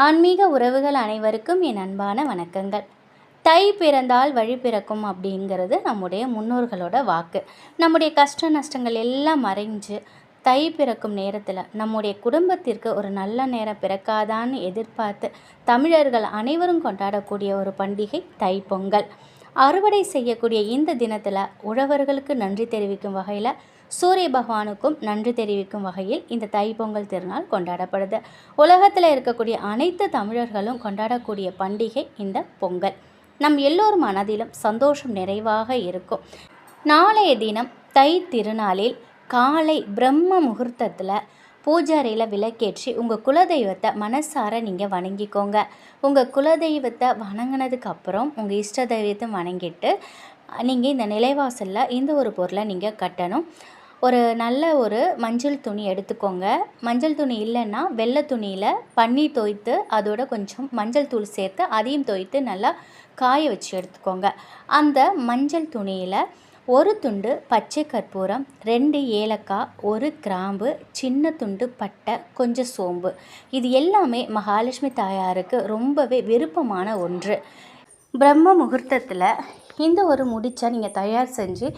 ஆன்மீக உறவுகள் அனைவருக்கும் என் அன்பான வணக்கங்கள். தை பிறந்தால் வழி பிறக்கும் அப்படிங்கிறது நம்முடைய முன்னோர்களோட வாக்கு. நம்முடைய கஷ்ட நஷ்டங்கள் எல்லாம் மறைஞ்சு தை பிறக்கும் நேரத்தில் நம்முடைய குடும்பத்திற்கு ஒரு நல்ல நேரம் பிறக்காதான்னு எதிர்பார்த்து தமிழர்கள் அனைவரும் கொண்டாடக்கூடிய ஒரு பண்டிகை தைப்பொங்கல். அறுவடை செய்யக்கூடிய இந்த தினத்தில் உழவர்களுக்கு நன்றி தெரிவிக்கும் வகையில் சூரிய பகவானுக்கும் நன்றி தெரிவிக்கும் வகையில் இந்த தைப்பொங்கல் திருநாள் கொண்டாடப்படுது. உலகத்தில் இருக்கக்கூடிய அனைத்து தமிழர்களும் கொண்டாடக்கூடிய பண்டிகை இந்த பொங்கல். நம் எல்லோரும் மனதிலும் சந்தோஷம் நிறைவாக இருக்கும். நாளைய தினம் தை திருநாளில் காலை பிரம்ம முகூர்த்தத்தில் பூஜாரியில் விளக்கேற்றி உங்கள் குலதெய்வத்தை மனசார நீங்கள் வணங்கிக்கோங்க. உங்கள் குலதெய்வத்தை வணங்கினதுக்கு அப்புறம் உங்கள் இஷ்ட தெய்வத்தை வணங்கிட்டு நீங்கள் இந்த நிலைவாசலில் இந்த ஒரு பொருளை நீங்கள் கட்டணும். நல்ல ஒரு மஞ்சள் துணி எடுத்துக்கோங்க. மஞ்சள் துணி இல்லைன்னா வெள்ளை துணியில் பன்னீர் தோய்த்து அதோட கொஞ்சம் மஞ்சள் தூள் சேர்த்து அதையும் தோய்த்து நல்லா காய வச்சு எடுத்துக்கோங்க. அந்த மஞ்சள் துணியில் ஒரு துண்டு பச்சை கற்பூரம், 2 ஏலக்காய், 1 கிராம்பு, சின்ன துண்டு பட்டை, கொஞ்சம் சோம்பு, இது எல்லாமே மகாலட்சுமி தாயாருக்கு ரொம்பவே விருப்பமான ஒன்று. பிரம்ம முகூர்த்தத்தில் இந்த ஒரு முடிச்சை நீங்கள் தயார் செஞ்சு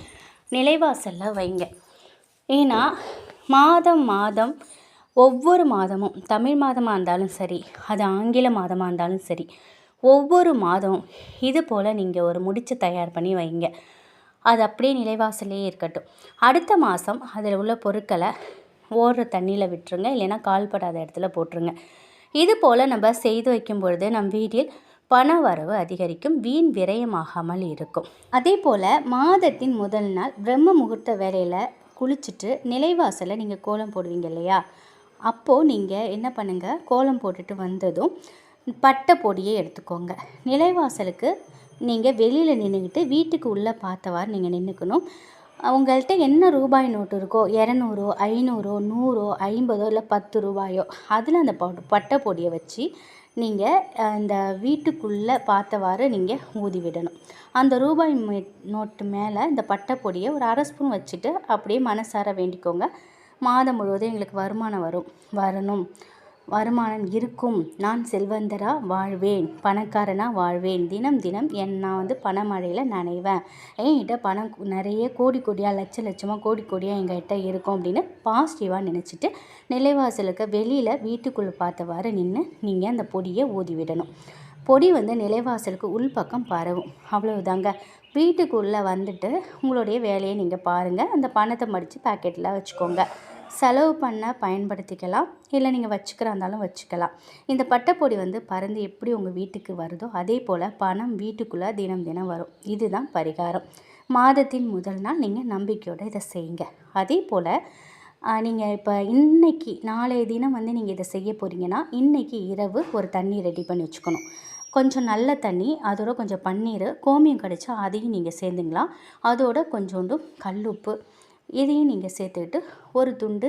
நிலைவாசலில் வைங்க. ஏன்னா மாதம் ஒவ்வொரு மாதமும் தமிழ் மாதமாக இருந்தாலும் சரி, அது ஆங்கில மாதமாக இருந்தாலும் சரி, ஒவ்வொரு மாதமும் இது போல் நீங்கள் ஒரு முடிச்சு தயார் பண்ணி வைங்க. அது அப்படியே நிலைவாசலே இருக்கட்டும். அடுத்த மாதம் அதில் உள்ள பொருட்களை ஓடுற தண்ணியில் விட்டுருங்க, இல்லைன்னா கால்படாத இடத்துல போட்டுருங்க. இது போல் நம்ம செய்து வைக்கும் பொழுது நம் வீட்டில் பண வரவு அதிகரிக்கும், வீண் விரயமாகாமல் இருக்கும். அதே போல் மாதத்தின் முதல் நாள் பிரம்ம முகூர்த்த வேலையில் குளிச்சுட்டு நிலைவாசலில் நீங்கள் கோலம் போடுவீங்க இல்லையா, அப்போது நீங்கள் என்ன பண்ணுங்கள், கோலம் போட்டுட்டு வந்ததும் பட்டை பொடியை எடுத்துக்கோங்க. நிலைவாசலுக்கு நீங்கள் வெளியில் நின்றுக்கிட்டு வீட்டுக்கு உள்ளே பார்த்தவாறு நீங்கள் நின்றுக்கணும். உங்கள்கிட்ட என்ன ரூபாய் நோட்டு இருக்கோ, 200, 500, 100, 50 இல்லை 10 ரூபாயோ, அதில் அந்த பட்டை பொடியை வச்சு நீங்கள் இந்த வீட்டுக்குள்ளே பார்த்தவாறு நீங்கள் ஊதி விடணும். அந்த ரூபாய் நோட்டு மேலே இந்த பட்டை பொடியை ஒரு 1/2 ஸ்பூன் வச்சுட்டு அப்படியே மனசார வேண்டிக்கோங்க. மாதம் முழுவதும் எங்களுக்கு வருமானம் வரணும், வருமானம் இருக்கும், நான் செல்வந்தராக வாழ்வேன், பணக்காரனாக வாழ்வேன், தினம் நான் பணமழையில் நனைவேன், என்கிட்ட பணம் நிறைய கோடியாக லட்சமாக கோடியாக எங்கள்கிட்ட இருக்கும் அப்படின்னு பாசிட்டிவாக நினச்சிட்டு நிலைவாசலுக்கு வெளியில் வீட்டுக்குள்ளே பார்த்தவாறு நின்று நீங்கள் அந்த பொடியை ஊதி விடணும். பொடி நிலைவாசலுக்கு உள்பக்கம் பரவும், அவ்வளவுதாங்க. வீட்டுக்குள்ளே வந்துட்டு உங்களுடைய வேலையை நீங்கள் பாருங்கள். அந்த பணத்தை மடித்து பாக்கெட்டில் வச்சுக்கோங்க. செலவு பண்ண பயன்படுத்திக்கலாம், இல்லை நீங்கள் வச்சுக்கிறா இருந்தாலும் வச்சுக்கலாம். இந்த பட்டைப்பொடி பறந்து எப்படி உங்கள் வீட்டுக்கு வருதோ அதே போல் பணம் வீட்டுக்குள்ளே தினம் வரும். இதுதான் பரிகாரம். மாதத்தின் முதல் நாள் நீங்கள் நம்பிக்கையோடு இதை செய்யுங்க. அதே போல் நீங்கள் இப்போ நாளைய தினம் நீங்கள் இதை செய்ய போகிறீங்கன்னா இன்றைக்கி இரவு ஒரு தண்ணி ரெடி பண்ணி வச்சுக்கணும். கொஞ்சம் நல்ல தண்ணி, அதோட கொஞ்சம் பன்னீர், கோமியம் கிடச்சா அதையும் நீங்கள் சேர்ந்துக்கலாம். அதோட கொஞ்சோண்டு கல்லுப்பு இதையும் நீங்கள் சேர்த்துக்கிட்டு ஒரு துண்டு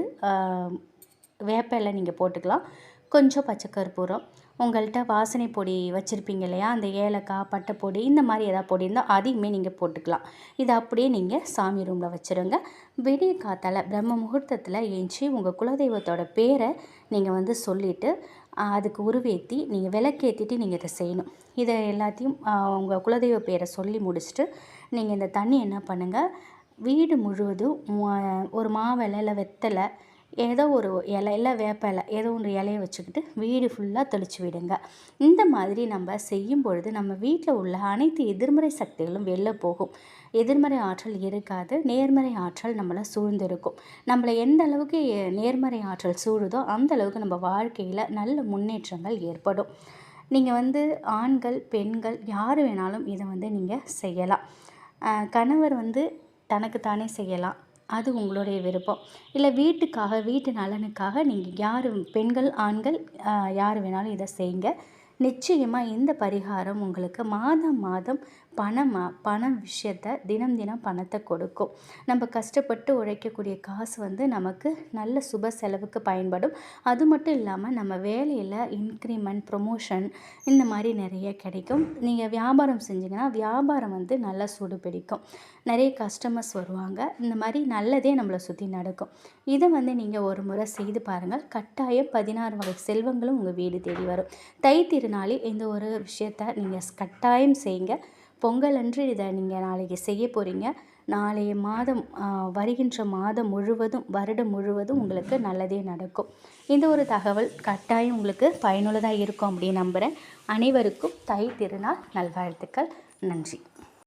வேப்பிலை நீங்கள் போட்டுக்கலாம். கொஞ்சம் பச்சை கற்பூரம், உங்கள்கிட்ட வாசனை பொடி வச்சுருப்பீங்க இல்லையா, அந்த ஏலக்காய், பட்டை பொடி, இந்த மாதிரி ஏதாவது பொடி இருந்தால் அதையுமே நீங்கள் போட்டுக்கலாம். இதை அப்படியே நீங்கள் சாமி ரூமில் வச்சுருங்க. விடிய காத்தால் பிரம்ம முகூர்த்தத்தில் ஏஞ்சி உங்கள் குலதெய்வத்தோட பேரை நீங்கள் சொல்லிவிட்டு அதுக்கு உருவேற்றி நீங்கள் விளக்கேற்றிட்டு நீங்கள் இதை செய்யணும். இதை எல்லாத்தையும் உங்கள் குலதெய்வ பேரை சொல்லி முடிச்சுட்டு நீங்கள் இந்த தண்ணி என்ன பண்ணுங்கள், வீடு முழுவதும் ஒரு மாவிலை இல்லை வெத்தலை ஏதோ ஒரு இலை இல்லை வேப்பிலை ஏதோ ஒன்று இலையை வச்சுக்கிட்டு வீடு ஃபுல்லாக தெளித்து விடுங்க. இந்த மாதிரி நம்ம செய்யும் பொழுது நம்ம வீட்டில் உள்ள அனைத்து எதிர்மறை சக்திகளும் வெளில போகும். எதிர்மறை ஆற்றல் இருக்காது, நேர்மறை ஆற்றல் நம்மளை சூழ்ந்திருக்கும். நம்மளை எந்த அளவுக்கு நேர்மறை ஆற்றல் சூழுதோ அந்த அளவுக்கு நம்ம வாழ்க்கையில் நல்ல முன்னேற்றங்கள் ஏற்படும். நீங்கள் ஆண்கள் பெண்கள் யார் வேணாலும் இதை நீங்கள் செய்யலாம். கணவர் தனக்குத்தானே செய்யலாம், அது உங்களுடைய விருப்பம். இல்லை வீட்டுக்காக வீட்டு நலனுக்காக நீங்கள் பெண்கள் ஆண்கள் யார் வேணாலும் இதை செய்யுங்க. நிச்சயமாக இந்த பரிகாரம் உங்களுக்கு மாதம் மாதம் பணம் விஷயத்த தினம் தினம் பணத்தை கொடுக்கும். நம்ம கஷ்டப்பட்டு உழைக்கக்கூடிய காசு வந்து நமக்கு நல்ல சுப செலவுக்கு பயன்படும். அது மட்டும் இல்லாமல் நம்ம வேலையில் இன்க்ரிமெண்ட், ப்ரொமோஷன் இந்த மாதிரி நிறைய கிடைக்கும். நீங்கள் வியாபாரம் செஞ்சிங்கன்னா வியாபாரம் வந்து நல்லா சூடு பிடிக்கும். நிறைய கஸ்டமர்ஸ் வருவாங்க. இந்த மாதிரி நல்லதே நம்மளை சுற்றி நடக்கும். இதை வந்து நீங்கள் ஒரு முறை செய்து பாருங்கள். கட்டாயம் 16 வகை செல்வங்களும் உங்கள் வீடு தேடி வரும். தை திருநாளில் இந்த ஒரு விஷயத்தை நீங்கள் கட்டாயம் செய்யுங்க. பொங்கல் அன்று இதை நீங்கள் நாளைக்கு செய்ய போகிறீங்க. நாளைய மாதம் வருகின்ற மாதம் முழுவதும், வருடம் முழுவதும் உங்களுக்கு நல்லதே நடக்கும். இந்த ஒரு தகவல் கட்டாயம் உங்களுக்கு பயனுள்ளதாக இருக்கும் அப்படின்னு நம்புகிறேன். அனைவருக்கும் தை திருநாள் நல்வாழ்த்துக்கள். நன்றி.